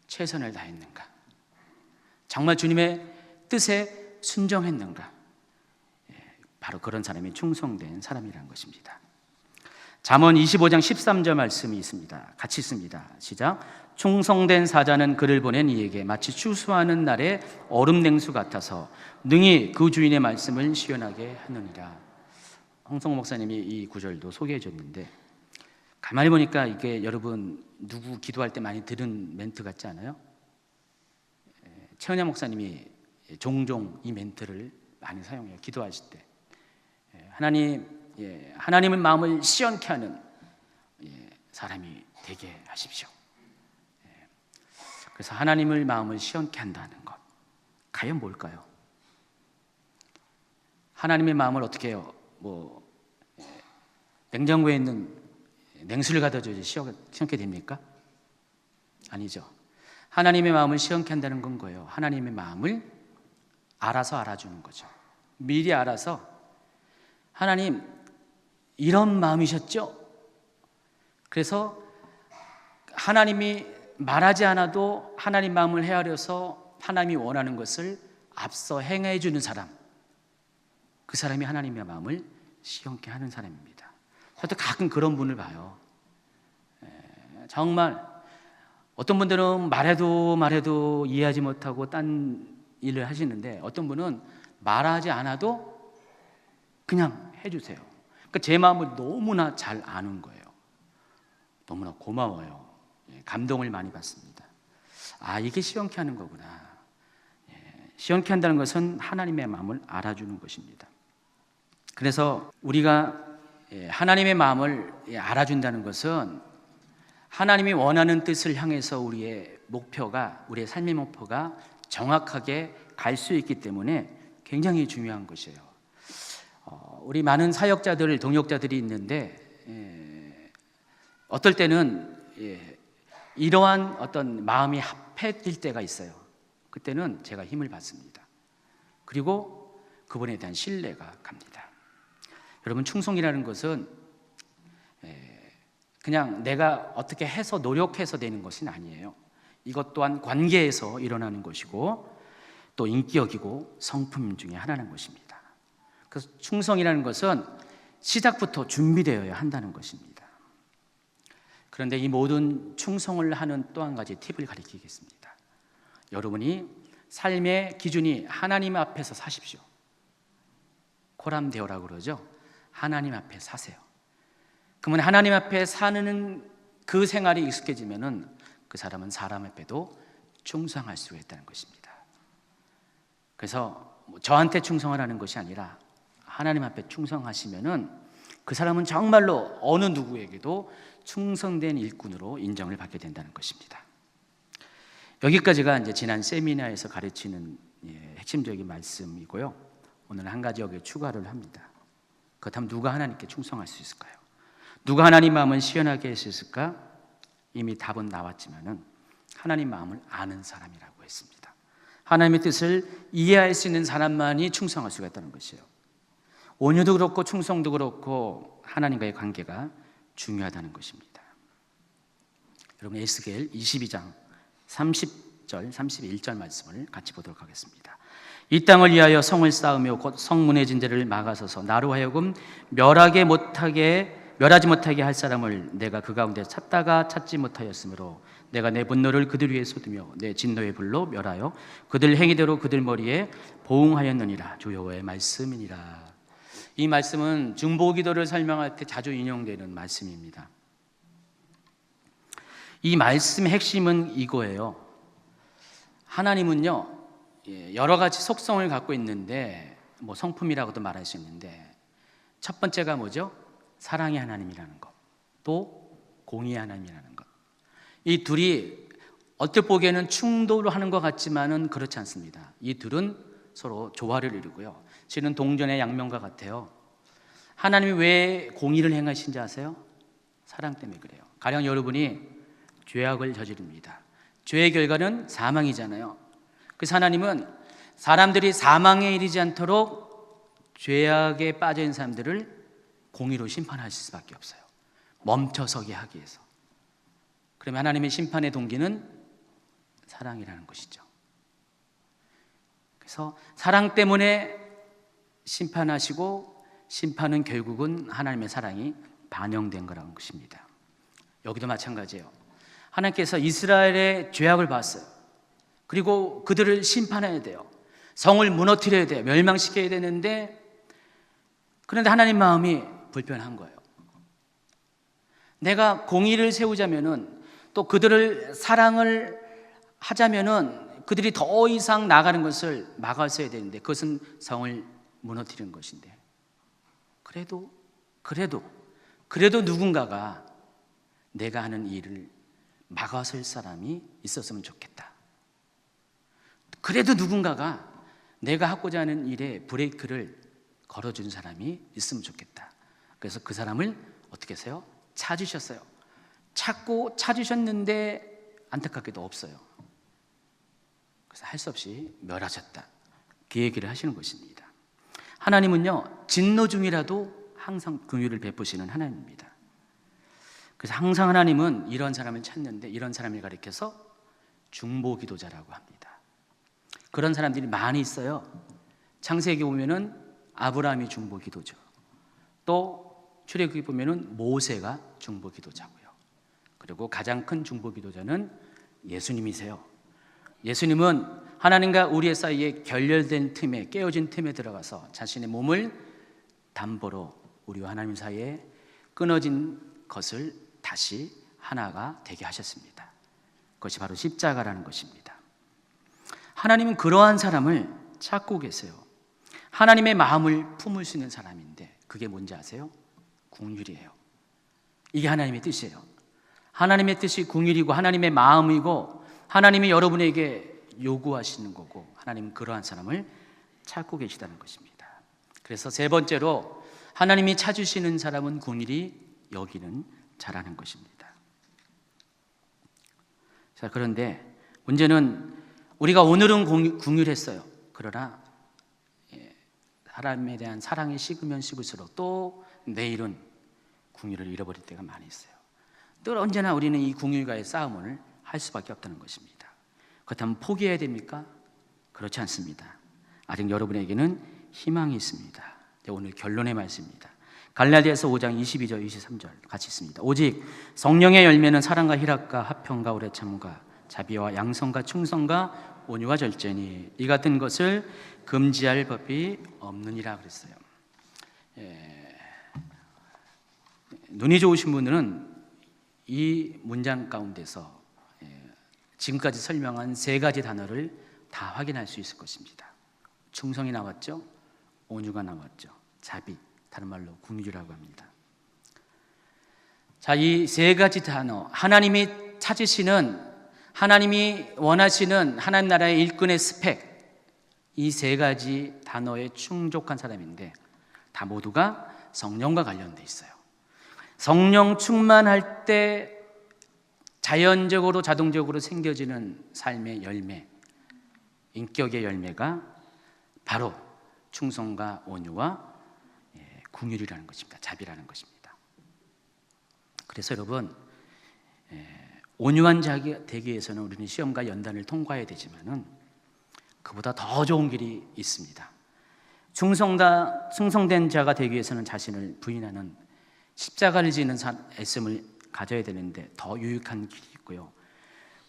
최선을 다했는가, 정말 주님의 뜻에 순종했는가, 바로 그런 사람이 충성된 사람이라는 것입니다. 잠언 25장 13절 말씀이 있습니다. 같이 읽습니다. 시작. 충성된 사자는 그를 보낸 이에게 마치 추수하는 날의 얼음 냉수 같아서 능히 그 주인의 말씀을 시원하게 하느니라. 홍성호 목사님이 이 구절도 소개해 줬는데 가만히 보니까 이게 여러분 누구 기도할 때 많이 들은 멘트 같지 않아요? 최은야 목사님이 종종 이 멘트를 많이 사용해요. 기도하실 때 하나님의 마음을 시원케 하는 사람이 되게 하십시오. 그래서 하나님의 마음을 시원케 한다는 것, 과연 뭘까요? 하나님의 마음을 어떻게 해요? 냉장고에 있는 냉수를 갖다 줘야지 시원케 됩니까? 아니죠. 하나님의 마음을 시원케 한다는 건 거예요. 하나님의 마음을 알아서 알아주는 거죠. 미리 알아서 하나님 이런 마음이셨죠? 그래서 하나님이 말하지 않아도 하나님 마음을 헤아려서 하나님이 원하는 것을 앞서 행해 주는 사람, 그 사람이 하나님의 마음을 시원케 하는 사람입니다. 저도 가끔 그런 분을 봐요. 정말 어떤 분들은 말해도 이해하지 못하고 딴 일을 하시는데, 어떤 분은 말하지 않아도 그냥 해주세요. 그러니까 제 마음을 너무나 잘 아는 거예요. 너무나 고마워요. 감동을 많이 받습니다. 아, 이게 시원케 하는 거구나. 시원케 한다는 것은 하나님의 마음을 알아주는 것입니다. 그래서 우리가 하나님의 마음을 알아준다는 것은 하나님이 원하는 뜻을 향해서 우리의 삶의 목표가 정확하게 갈 수 있기 때문에 굉장히 중요한 것이에요. 우리 많은 사역자들, 동역자들이 있는데 어떨 때는 이러한 어떤 마음이 합해질 때가 있어요. 그때는 제가 힘을 받습니다. 그리고 그분에 대한 신뢰가 갑니다. 여러분, 충성이라는 것은 그냥 내가 어떻게 해서 노력해서 되는 것은 아니에요. 이것 또한 관계에서 일어나는 것이고 또 인격이고 성품 중에 하나는 것입니다. 그래서 충성이라는 것은 시작부터 준비되어야 한다는 것입니다. 그런데 이 모든 충성을 하는 또 한 가지 팁을 가르치겠습니다. 여러분이 삶의 기준이 하나님 앞에서 사십시오. 코람데오라고 그러죠. 하나님 앞에 사세요. 그러면 하나님 앞에 사는 그 생활이 익숙해지면은 그 사람은 사람 앞에도 충성할 수가 있다는 것입니다. 그래서 저한테 충성하라는 것이 아니라 하나님 앞에 충성하시면은 그 사람은 정말로 어느 누구에게도 충성된 일꾼으로 인정을 받게 된다는 것입니다. 여기까지가 이제 지난 세미나에서 가르치는 핵심적인 말씀이고요. 오늘 한 가지 여기에 추가를 합니다. 그렇다면 누가 하나님께 충성할 수 있을까요? 누가 하나님 마음을 시원하게 할 수 있을까? 이미 답은 나왔지만은 하나님 마음을 아는 사람이라고 했습니다. 하나님의 뜻을 이해할 수 있는 사람만이 충성할 수가 있다는 것이에요. 온유도 그렇고 충성도 그렇고 하나님과의 관계가 중요하다는 것입니다. 여러분, 에스겔 22장 30절 31절 말씀을 같이 보도록 하겠습니다. 이 땅을 위하여 성을 쌓으며 곧 성문의 진대를 막아서서 나로 하여금 멸하지 못하게 할 사람을 내가 그 가운데 찾다가 찾지 못하였으므로 내가 내 분노를 그들 위에 쏟으며 내 진노의 불로 멸하여 그들 행위대로 그들 머리에 보응하였느니라. 주 여호와의 말씀이니라. 이 말씀은 중보기도를 설명할 때 자주 인용되는 말씀입니다. 이 말씀의 핵심은 이거예요. 하나님은요, 여러 가지 속성을 갖고 있는데 성품이라고도 말할 수 있는데, 첫 번째가 뭐죠? 사랑의 하나님이라는 것, 또 공의의 하나님이라는 것. 이 둘이 얼핏 보기에는 충돌하는 것 같지만은 그렇지 않습니다. 이 둘은 서로 조화를 이루고요. 실은 동전의 양면과 같아요. 하나님이 왜 공의를 행하신지 아세요? 사랑 때문에 그래요. 가령 여러분이 죄악을 저지릅니다. 죄의 결과는 사망이잖아요. 그래서 하나님은 사람들이 사망에 이르지 않도록 죄악에 빠져 있는 사람들을 공의로 심판하실 수밖에 없어요. 멈춰서게 하기 위해서. 그러면 하나님의 심판의 동기는 사랑이라는 것이죠. 그래서 사랑 때문에 심판하시고, 심판은 결국은 하나님의 사랑이 반영된 거라는 것입니다. 여기도 마찬가지예요. 하나님께서 이스라엘의 죄악을 봤어요. 그리고 그들을 심판해야 돼요. 성을 무너뜨려야 돼요. 멸망시켜야 되는데, 그런데 하나님 마음이 불편한 거예요. 내가 공의를 세우자면은, 또 그들을 사랑을 하자면은 그들이 더 이상 나가는 것을 막았어야 되는데, 그것은 성을 무너뜨리는 것인데, 그래도 누군가가 내가 하는 일을 막아설 사람이 있었으면 좋겠다. 그래도 누군가가 내가 하고자 하는 일에 브레이크를 걸어준 사람이 있으면 좋겠다. 그래서 그 사람을 어떻게 하세요? 찾으셨어요. 찾으셨는데 안타깝게도 없어요. 그래서 할 수 없이 멸하셨다. 그 얘기를 하시는 것입니다. 하나님은요, 진노 중이라도 항상 긍휼을 베푸시는 하나님입니다. 그래서 항상 하나님은 이런 사람을 찾는데, 이런 사람을 가리켜서 중보기도자라고 합니다. 그런 사람들이 많이 있어요. 창세기 보면은 아브라함이 중보기도죠. 또 출애굽기 보면은 모세가 중보기도자고요. 그리고 가장 큰 중보기도자는 예수님이세요. 예수님은 하나님과 우리의 사이에 결렬된 틈에, 깨어진 틈에 들어가서 자신의 몸을 담보로 우리와 하나님 사이에 끊어진 것을 다시 하나가 되게 하셨습니다. 그것이 바로 십자가라는 것입니다. 하나님은 그러한 사람을 찾고 계세요. 하나님의 마음을 품을 수 있는 사람인데, 그게 뭔지 아세요? 긍휼이에요. 이게 하나님의 뜻이에요. 하나님의 뜻이 긍휼이고 하나님의 마음이고 하나님이 여러분에게 요구하시는 거고, 하나님은 그러한 사람을 찾고 계시다는 것입니다. 그래서 세 번째로, 하나님이 찾으시는 사람은 긍휼히 여기는 자라는 것입니다. 자, 그런데 문제는 우리가 오늘은 긍휼했어요. 그러나 하나님에 대한 사랑이 식으면 식을수록 또 내일은 긍휼을 잃어버릴 때가 많이 있어요. 또 언제나 우리는 이 긍휼과의 싸움을 할 수밖에 없다는 것입니다. 그렇다면 포기해야 됩니까? 그렇지 않습니다. 아직 여러분에게는 희망이 있습니다. 오늘 결론의 말씀입니다. 갈라디아서 5장 22절 23절 같이 있습니다. 오직 성령의 열매는 사랑과 희락과 화평과 오래 참음과 자비와 양성과 충성과 온유와 절제니 이 같은 것을 금지할 법이 없느니라 그랬어요. 눈이 좋으신 분들은 이 문장 가운데서 지금까지 설명한 세 가지 단어를 다 확인할 수 있을 것입니다. 충성이 나왔죠, 온유가 나왔죠, 자비, 다른 말로 긍휼이라고 합니다. 자, 이 세 가지 단어, 하나님이 찾으시는, 하나님이 원하시는 하나님 나라의 일꾼의 스펙, 이 세 가지 단어에 충족한 사람인데 다 모두가 성령과 관련돼 있어요. 성령 충만할 때 자연적으로 자동적으로 생겨지는 삶의 열매, 인격의 열매가 바로 충성과 온유와 긍휼이라는 것입니다. 자비라는 것입니다. 그래서 여러분, 온유한 자가 되기 위해서는 우리는 시험과 연단을 통과해야 되지만은 그보다 더 좋은 길이 있습니다. 충성된 자가 되기 위해서는 자신을 부인하는 십자가를 지는 애씀을 가져야 되는데 더 유익한 길이 있고요.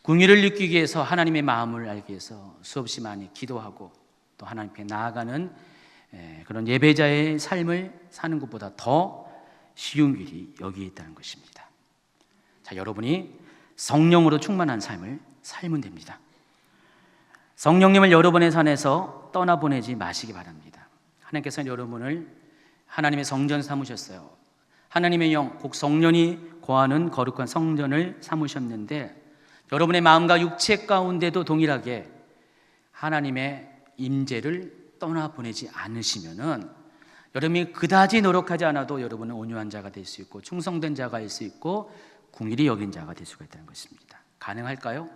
긍휼을 느끼기 위해서, 하나님의 마음을 알기 위해서 수없이 많이 기도하고 또 하나님께 나아가는 그런 예배자의 삶을 사는 것보다 더 쉬운 길이 여기에 있다는 것입니다. 자, 여러분이 성령으로 충만한 삶을 살면 됩니다. 성령님을 여러분의 산에서 떠나보내지 마시기 바랍니다. 하나님께서는 여러분을 하나님의 성전 삼으셨어요. 하나님의 영, 곧 성령이 거하는 거룩한 성전을 삼으셨는데, 여러분의 마음과 육체 가운데도 동일하게 하나님의 임재를 떠나보내지 않으시면은 여러분이 그다지 노력하지 않아도 여러분은 온유한 자가 될 수 있고 충성된 자가 될 수 있고 긍휼히 여긴 자가 될 수가 있다는 것입니다. 가능할까요?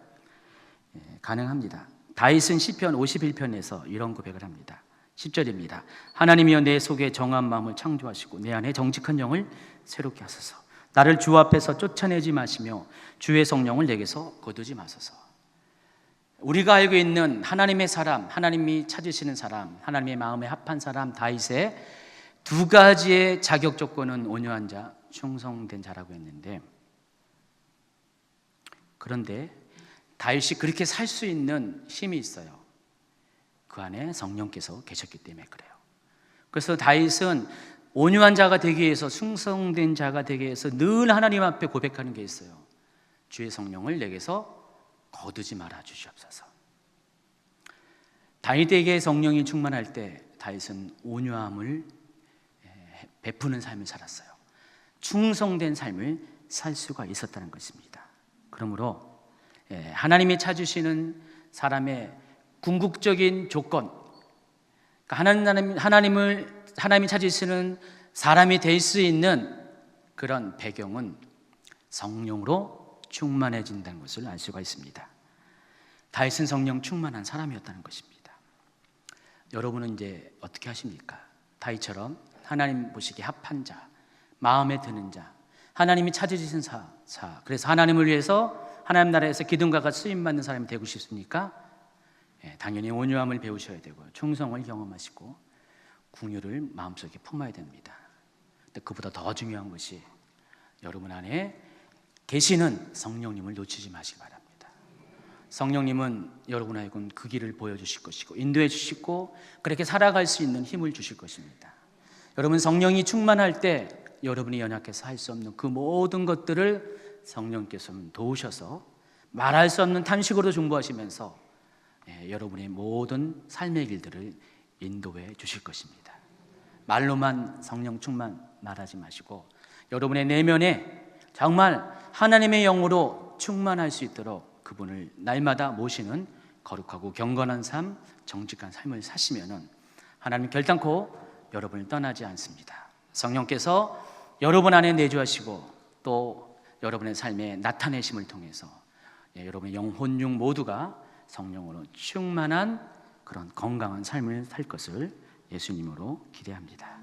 가능합니다. 다윗은 시편 51편에서 이런 고백을 합니다. 10절입니다. 하나님이여 내 속에 정한 마음을 창조하시고 내 안에 정직한 영을 새롭게 하소서. 나를 주 앞에서 쫓아내지 마시며 주의 성령을 내게서 거두지 마소서. 우리가 알고 있는 하나님의 사람, 하나님이 찾으시는 사람, 하나님의 마음에 합한 사람 다윗의 두 가지의 자격 조건은 온유한 자, 충성된 자라고 했는데, 그런데 다윗이 그렇게 살 수 있는 힘이 있어요. 그 안에 성령께서 계셨기 때문에 그래요. 그래서 다윗은 온유한 자가 되기 위해서, 충성된 자가 되기 위해서 늘 하나님 앞에 고백하는 게 있어요. 주의 성령을 내게서 거두지 말아 주시옵소서. 다윗에게 성령이 충만할 때 다윗은 온유함을 베푸는 삶을 살았어요. 충성된 삶을 살 수가 있었다는 것입니다. 그러므로 하나님이 찾으시는 사람의 궁극적인 조건, 하나님이 찾으시는 사람이 될 수 있는 그런 배경은 성령으로 충만해진다는 것을 알 수가 있습니다. 다윗은 성령 충만한 사람이었다는 것입니다. 여러분은 이제 어떻게 하십니까? 다윗처럼 하나님 보시기에 합한 자, 마음에 드는 자, 하나님이 찾으시는 자, 그래서 하나님을 위해서 하나님 나라에서 기둥가가 쓰임받는 사람이 되고 싶습니까? 당연히 온유함을 배우셔야 되고요, 충성을 경험하시고 긍휼을 마음속에 품어야 됩니다. 근데 그보다 더 중요한 것이 여러분 안에 계시는 성령님을 놓치지 마시기 바랍니다. 성령님은 여러분 하여금 그 길을 보여주실 것이고 인도해 주시고 그렇게 살아갈 수 있는 힘을 주실 것입니다. 여러분, 성령이 충만할 때 여러분이 연약해서 할 수 없는 그 모든 것들을 성령께서 도우셔서 말할 수 없는 탄식으로 중보하시면서 여러분의 모든 삶의 길들을 인도해 주실 것입니다. 말로만 성령 충만 말하지 마시고 여러분의 내면에 정말 하나님의 영으로 충만할 수 있도록 그분을 날마다 모시는 거룩하고 경건한 삶, 정직한 삶을 사시면은 하나님 결단코 여러분을 떠나지 않습니다. 성령께서 여러분 안에 내주하시고 또 여러분의 삶에 나타내심을 통해서 여러분의 영, 혼, 육 모두가 성령으로 충만한 그런 건강한 삶을 살 것을 예수님으로 기대합니다.